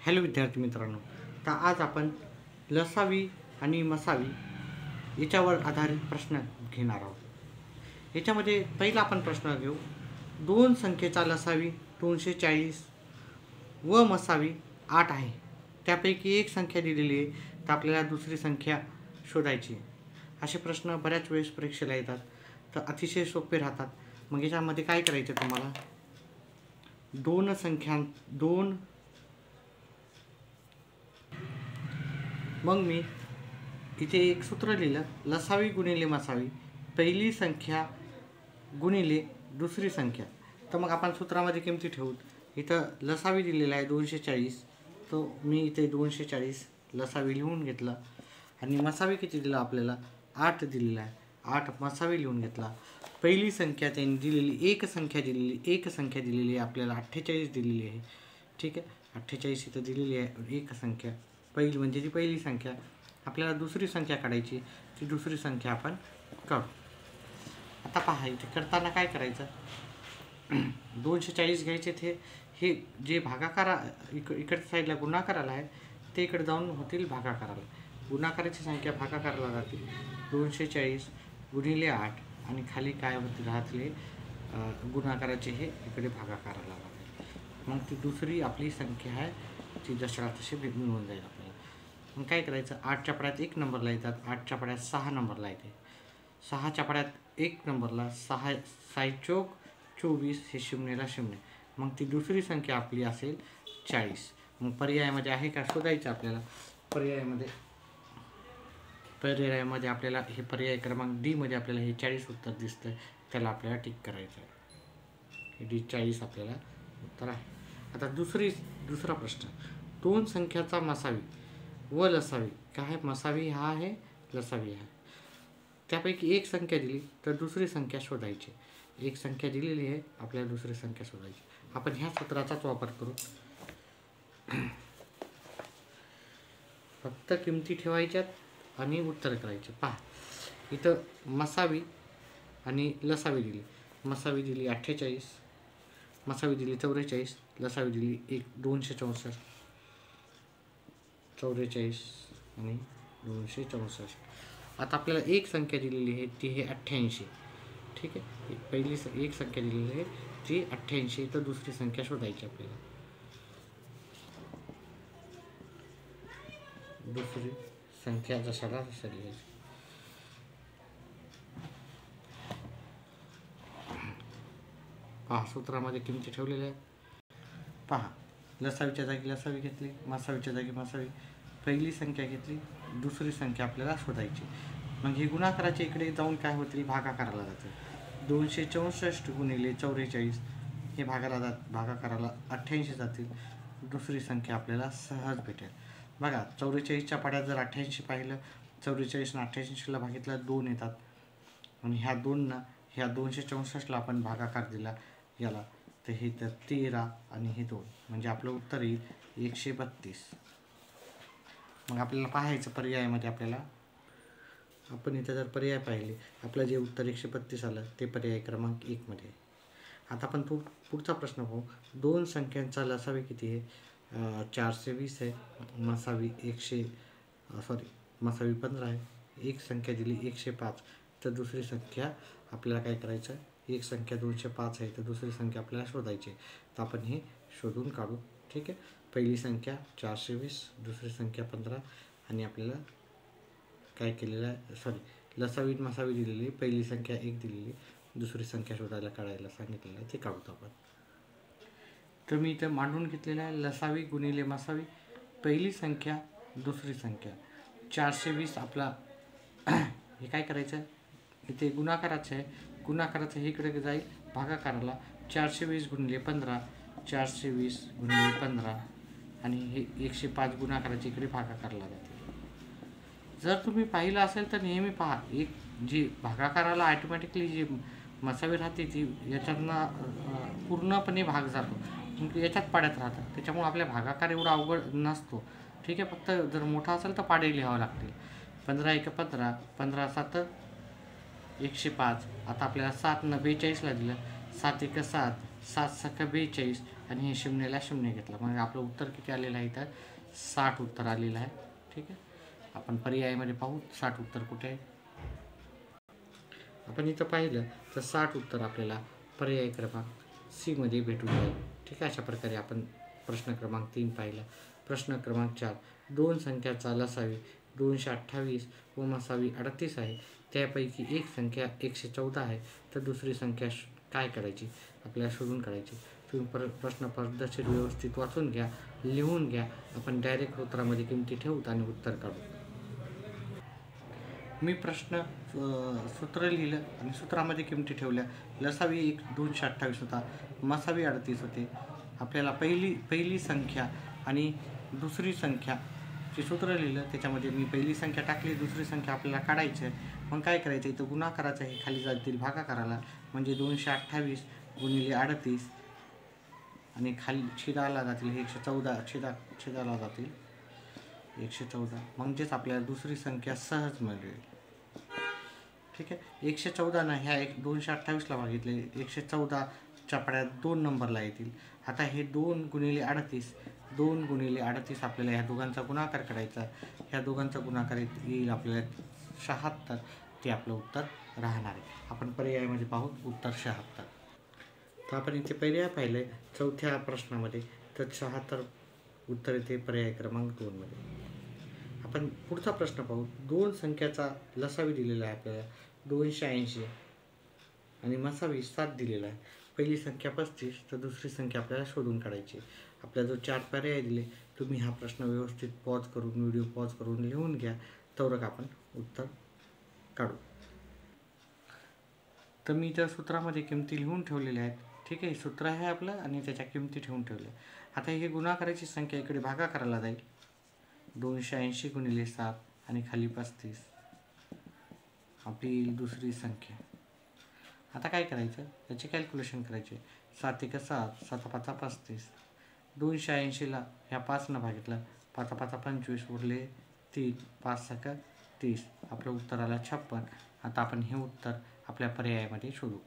Hello विद्यार्थी मित्रांनो, तर आज आपण लसावी आणि मसावी याच्यावर आधारित प्रश्न घेणार आहोत। याच्यामध्ये पहिला आपण प्रश्न घेऊ, दोन संख्येचा लसावी 240 व मसावी 8 आहे, त्यापैकी एक संख्या दिलेली आहे, तर आपल्याला दुसरी संख्या शोधायची आहे। असे प्रश्न बऱ्याच वेळेस परीक्षेला येतात, तर अतिशय सोपे राहतात। मग याच्यामध्ये काय करायचं तुम्हाला, मग मी इथे एक सूत्र लिहिलं, लसावी गुणिले मसावी पहिली संख्या गुणिले दुसरी संख्या। तर मग आपण सूत्रामध्ये किमती ठेवू। इथं लसावी दिलेला आहे 240, तो मी इथे 240 लसावी लिहून घेतला आणि मसावी किती दिला आपल्याला 8 दिलेला आहे, 8 मसावी लिहून घेतला। पहिली संख्या त्यांनी दिलेली एक संख्या दिलेली आहे आपल्याला 48 दिलेली आहे, ठीक आहे। 48 इथं दिलेली आहे एक संख्या, पहिली म्हणजे ती पहिली संख्या। आपल्याला दुसरी संख्या काढायची, ती दुसरी संख्या आपण काढू। आता पहा, इथे करताना काय करायचं, 240 घ्यायचे, हे जे भागाकारा इकडच्या साईडला गुणाकाराला आहे ते इकडे जाऊन होतील भागाकाराला। गुणाकाराची संख्या भागाकाराला राहतील 240 गुणिले 8 आणि खाली काय होते राहतील गुणाकाराचे हे इकडे भागाकाराला राहतील। मग ती दुसरी आपली संख्या आहे ती जशाला तशी मिळून जाईल आपल्याला। मग काय करायचं, 8च्या पड्यात 1 नंबरला येतात, 8च्या पड्यात 6 नंबरला येते, 6च्या पड्यात 1 नंबरला 6 चौक 24 हे शून्यला शून्य। मग ती दुसरी संख्या आपली असेल 40। मग पर्यायामध्ये आहे का शोधायचं आपल्याला। पर्यायामध्ये आपल्याला हे पर्याय क्रमांक डी मध्ये आपल्याला हे 40 उत्तर दिसतंय, त्याला आपल्याला टिक करायचं आहे। हे डी 40 आपल्याला उत्तर आहे। आता दुसरा प्रश्न, दोन संख्याचा मसावी व लसावी काय, मसावी हा आहे, लसावी आहे, त्यापैकी एक संख्या दिली तर दुसरी संख्या शोधायची। एक संख्या दिलेली आहे, आपल्याला दुसरी संख्या शोधायची। आपण ह्या सूत्राचाच वापर करू, फक्त किमती ठेवायच्यात आणि उत्तर करायचे। पहा, इथं मसावी आणि लसावी दिली, मसावी दिली 48, मसावी दिली 44, लसावी दिली 264, 44 आणि 264। आता आपल्याला एक संख्या दिलेली आहे ती आहे 88, ठीक आहे। पहिली एक संख्या दिलेली आहे ती 88, तर दुसरी संख्या शोधायची आपल्याला। दुसरी संख्या जशाला तशी लिहायची। पहा, सूत्रामध्ये किमती ठेवलेल्या आहेत। पहा, लसावीच्या जागी लसावी घेतली, मसावीच्या जागी मसावी, पहिली संख्या घेतली, दुसरी संख्या आपल्याला शोधायची। मग हे गुणाकाराचे इकडे जाऊन काय होते, भागाकाराला जाते। 264 गुणिले 44 हे भागाकाराला 88 जातील, दुसरी संख्या आपल्याला सहज भेटेल। बघा, 44च्या पाड्यात जर 88 पाहिलं, 44 आणि 88ला भागितलं 2 येतात, आणि ह्या 2 ह्या 264ला आपण भागाकार दिला याला, तर हे तर 13 आणि हे 2 म्हणजे आपलं उत्तर येईल 132। मग आपल्याला पाहायचं पर्यायामध्ये, आपण इथं जर पर्याय पाहिले, आपलं जे उत्तर 132 आलं ते पर्याय क्रमांक 1 मध्ये। आता आपण पुढचा प्रश्न पाहू, दोन संख्यांचा लसावी किती आहे, 420 आहे, मसावी 15 आहे, एक संख्या दिली 105, तर दुसरी संख्या आपल्याला काय करायचं, एक संख्या 205 आहे, तर दुसरी संख्या आपल्याला शोधायची। तर आपण हे शोधून काढू, ठीक आहे। पहिली संख्या 420, दुसरी संख्या 15 आणि आपल्याला काय केलेलं आहे, लसावी मसावी दिलेली, पहिली संख्या 1 दिलेली, दुसरी संख्या शोधायला काढायला सांगितलेलं आहे, ते काढतो आपण। तर मी इथं मांडून घेतलेलं आहे, लसावी गुणिले मसावी पहिली संख्या दुसरी संख्या 420 आपला हे काय करायचं, इथे गुणाकाराचं आहे, गुणाकाराचं हे इकडे जाईल भागाकाराला, 420 गुणिले 15, 420 गुणिले 15 आणि हे 105 गुणाकाराचे इकडे भागाकाराला जाते। जर तुम्ही पाहिलं असेल तर नेहमी पहा, एक जी भागाकाराला ऑटोमॅटिकली जी मसावी राहते ती याच्यातनं पूर्णपणे भाग जातो, याच्यात पाड्यात राहतात, त्याच्यामुळे आपल्या भागाकार एवढा अवघड नसतो, ठीक आहे। फक्त जर मोठा असेल तर पाडे लिहावं लागतील। 15 × 15, 15 × 7 105, आता आपल्याला 7 न 42ला दिलं, 7 × 7 7 सका 42 आणि हे शून्याला शून्य घेतलं. मग आपलं उत्तर किती आलेलं आहे? तर 60 उत्तर आलेलं आहे. ठीक आहे, आपण पर्यायामध्ये पाहू 60 उत्तर कुठे आहे. आपण इथं पाहिलं तर 60 उत्तर आपल्याला पर्याय क्रमांक सी मध्ये भेटून जाईल. ठीक आहे, अशा प्रकारे आपण प्रश्न क्रमांक 3 पाहिला. प्रश्न क्रमांक 4, दोन संख्याचा लसावी 228 व मसावी 38 आहे. त्यापैकी एक संख्या 114 आहे, तर दुसरी संख्या काय करायची? आपल्याला शोधून काढायची. तुम्ही प्रश्न पद्धतशीर व्यवस्थित वाचून घ्या, लिहून घ्या. आपण डायरेक्ट उत्तरामध्ये किमती ठेवूत आणि उत्तर काढू. मी प्रश्न सूत्र लिहिलं आणि सूत्रामध्ये किमती ठेवल्या. लसावी 228 होता, मसावी 38 होते. आपल्याला पहिली संख्या आणि दुसरी संख्या जे सूत्र लिहिलं त्याच्यामध्ये मी पहिली संख्या टाकली, दुसरी संख्या आपल्याला काढायची आहे. मग काय करायचं? इथं गुणाकाराचं हे खाली जातील भागाकाराला, म्हणजे 228 गुणिले 38 आणि खाली छेदाला जातील हे 114, छेदाला जातील 114. म्हणजेच आपल्याला दुसरी संख्या सहज मिळेल. ठीक आहे, 114 ह्या 228ला भागितले, 114 चपड्यात 2 नंबरला येतील. आता हे 2 गुणिले 38 आपल्याला ह्या दोघांचा गुणाकार करायचा. ह्या दोघांचा गुणाकार येईल आपल्याला 76. ते आपलं उत्तर राहणार आहे. आपण पर्यायामध्ये पाहू उत्तर 76. तर आपण इथे पर्याय पाहिले चौथ्या प्रश्नामध्ये, तर 76 उत्तर येते पर्याय क्रमांक 2 मध्ये. आपण पुढचा प्रश्न पाहू. दोन संख्याचा लसावी दिलेला आहे आपल्याला 280 आणि मसावी 7 दिलेला आहे. पहिली संख्या 35, तर दुसरी संख्या आपल्याला शोधून काढायची. आपल्याला जो 4 पर्याय दिले, तुम्ही हा प्रश्न व्यवस्थित व्हिडिओ पॉज करून लिहून घ्या, तरच आपण उत्तर काढू. तर मी त्या सूत्रामध्ये किमती लिहून ठेवलेल्या आहेत. ठीक आहे, सूत्र आहे आपलं आणि त्याच्या किमती ठेवून ठेवल्या. आता ही गुणाकाराची संख्या इकडे भागाकाराला जाईल. 280 गुणिले 7 आणि खाली 35 आपली दुसरी संख्या. आता काय करायचं? याचे कॅल्क्युलेशन करायचे. 7 1 7, 7 5 35. 280ला ह्या 5 भागितलं, 5 5 25 उरले 3, 5 6 30. आपलं उत्तर आलं 56. आता आपण हे उत्तर आपल्या पर्यायामध्ये शोधू.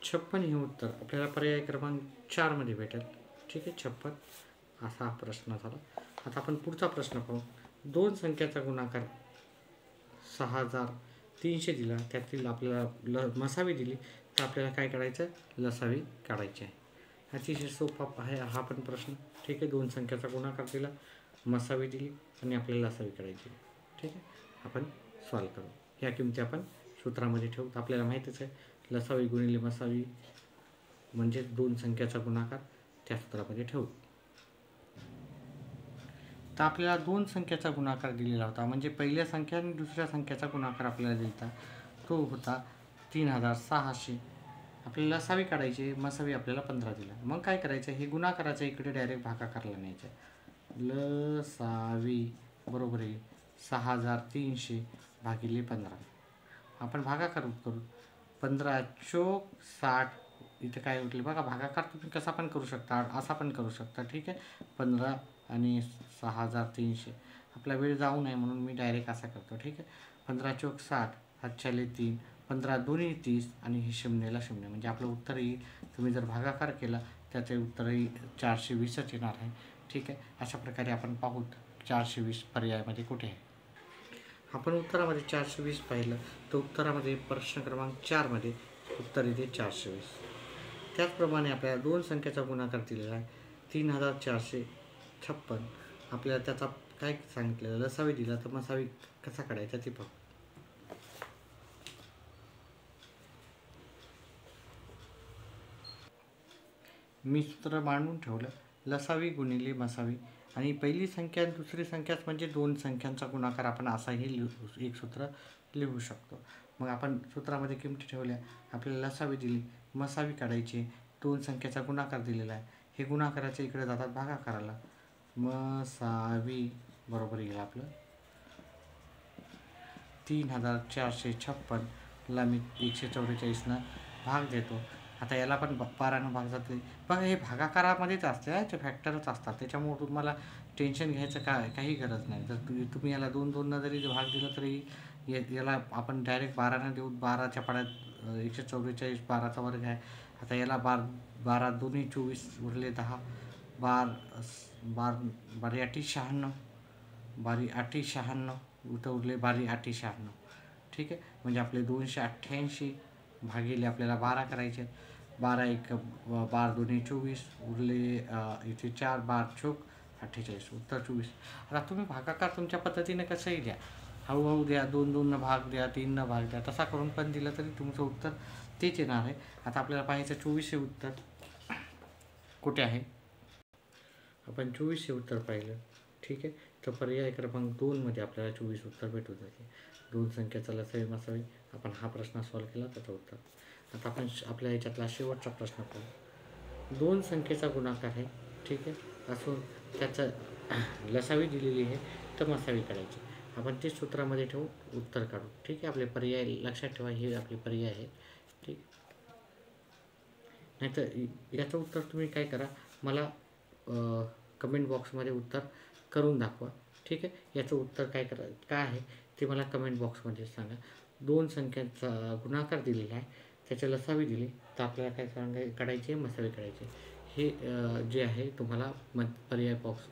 56 हे उत्तर आपल्याला पर्याय क्रमांक 4 मध्ये भेटेल. ठीक आहे, 56 असा हा प्रश्न झाला. आता आपण पुढचा प्रश्न पाहू. दोन संख्याचा गुणाकार 6300 दिला, त्यातील आपल्याला मसावी दिली, तर आपल्याला काय करायचं? लसावी काढायची आहे. अतिशय सोपा आहे हा पण प्रश्न. ठीक आहे, दोन संख्याचा गुणाकार दिला, मसावी दिली आणि आपल्याला लसावी काढायची. ठीक आहे, आपण सॉल्व करू. ह्या किमती आपण सूत्रामध्ये ठेवू. आपल्याला माहितीच आहे लसावी गुणिले मसावी म्हणजे दोन संख्याचा गुणाकार, त्या सूत्रामध्ये ठेवू. तर आपल्याला दोन संख्याचा गुणाकार दिलेला होता, म्हणजे पहिल्या संख्या आणि दुसऱ्या संख्याचा गुणाकार आपल्याला दिला, तो होता 3600. आपल्याला लसावी काढायची, मसावी आपल्याला 15 दिला. मग काय करायचं? हे गुणाकाराचं इकडे डायरेक्ट भागाकारला न्यायचं. लसावी बरोबर आहे 6300 भागिले 15. आपण भागाकार करू. 15 चोक 60. इथे काय उरले बघा, भागाकार तुम्ही कसा पण करू शकता, असा पण करू शकता. ठीक आहे, 15 आणि 6300. आपला वेळ जाऊ नये म्हणून मी डायरेक्ट असा करतो. ठीक आहे, 15 चोक 60, 7 3, 15 2 30 आणि हे शून्याला शून्य, म्हणजे आपलं उत्तर येईल. तुम्ही जर भागाकार केला त्याचे उत्तरही 420च येणार आहे. ठीक आहे, अशा प्रकारे आपण पाहू 420 पर्यायामध्ये कुठे आहे. आपण उत्तरामध्ये 420 पाहिलं, तर उत्तरामध्ये प्रश्न क्रमांक 4 मध्ये उत्तर येते 420. त्याचप्रमाणे आपल्याला दोन संख्याचा गुणाकार दिलेला आहे 3456. आपल्याला त्याचा काय सांगितलेलं? लसावी दिला, तर मसावी कसा काढायचा ते पाहू. मी सूत्र मांडून ठेवलं. लसावी गुणिले मसावी आणि पहिली संख्या आणि दुसरी संख्याच म्हणजे दोन संख्यांचा गुणाकार आपण असाही एक सूत्र लिहू शकतो. मग आपण सूत्रामध्ये किमती ठेवल्या, आपल्याला लसावी दिली, मसावी काढायची, दोन संख्याचा गुणाकार दिलेला आहे. हे गुणाकाराच्या इकडे जातात भागाकाराला. मसावी बरोबर येईल आपलं 3456ला मी 144नं भाग देतो. आता याला पण 12नं भाग जाते. बघा, हे भागाकारामध्येच असते, ते फॅक्टरच असतात, त्याच्यामुळे तुम्हाला टेन्शन घ्यायचं काही गरज नाही. जर तुम्ही याला 2 जरी भाग दिला तरी याला आपण डायरेक्ट 12नं देऊ. 12च्या पाड्यात 144, 12चा वर्ग आहे, आता याला 12 दोन्ही 24 उरले 10, 12 आठी 96, 12 आठी 96, इथं उरले 12 आठी 96. ठीक आहे, म्हणजे आपले 288 भागिले आपल्याला 12 करायचे आहेत. 12 एक 12 दोन्ही 24 उरले इथे 4, 12 चोक 48, उत्तर 24. आता तुम्ही भागाकार तुमच्या पद्धतीने कसंही द्या, हळूहळू द्या, 2 भाग द्या, 3 भाग द्या, तसा करून पण दिलं तरी तुमचं उत्तर तेच येणार आहे. आता आपल्याला पाहायचं 24 हे उत्तर कुठे आहे. आपण 24 हे उत्तर पाहिलं. ठीक आहे, तर पर्याय क्रमांक 2 मध्ये आपल्याला 24 उत्तर भेटून जाते. 2 संख्याचा लसावी मसावी, आपण हा प्रश्न सॉल्व्ह केला, त्याचं उत्तर. आता आपण आपल्या ह्याच्यातला शेवटचा प्रश्न पाहू. 2 संख्येचा गुणाकार आहे. ठीक आहे, असून त्याचं लसावी दिलेली आहे, तर मसावी काढायची. आपण ते सूत्रामध्ये ठेवू, उत्तर काढू. ठीक आहे, आपले पर्याय लक्षात ठेवा, हे आपले पर्याय आहेत. ठीक, नाहीतर याचं उत्तर तुम्ही काय करा, मला कमेंट बॉक्समध्ये उत्तर करून दाखवा. ठीक आहे, याचं उत्तर काय आहे ते मला कमेंट बॉक्समध्ये सांगा. 2 संख्यांचा गुणाकार दिलेला आहे, त्याच्या लसावी दिली, तर आपल्याला काय काढायचे, मसावी काढायचे. हे जे आहे तुम्हाला पर्याय बॉक्स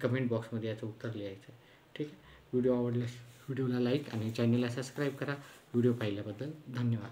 कमेंट बॉक्समध्ये याचं उत्तर लिहायचं आहे. ठीक आहे, व्हिडिओ आवडल्यास व्हिडिओला लाईक आणि चॅनलला सबस्क्राईब करा. व्हिडिओ पाहिल्याबद्दल धन्यवाद.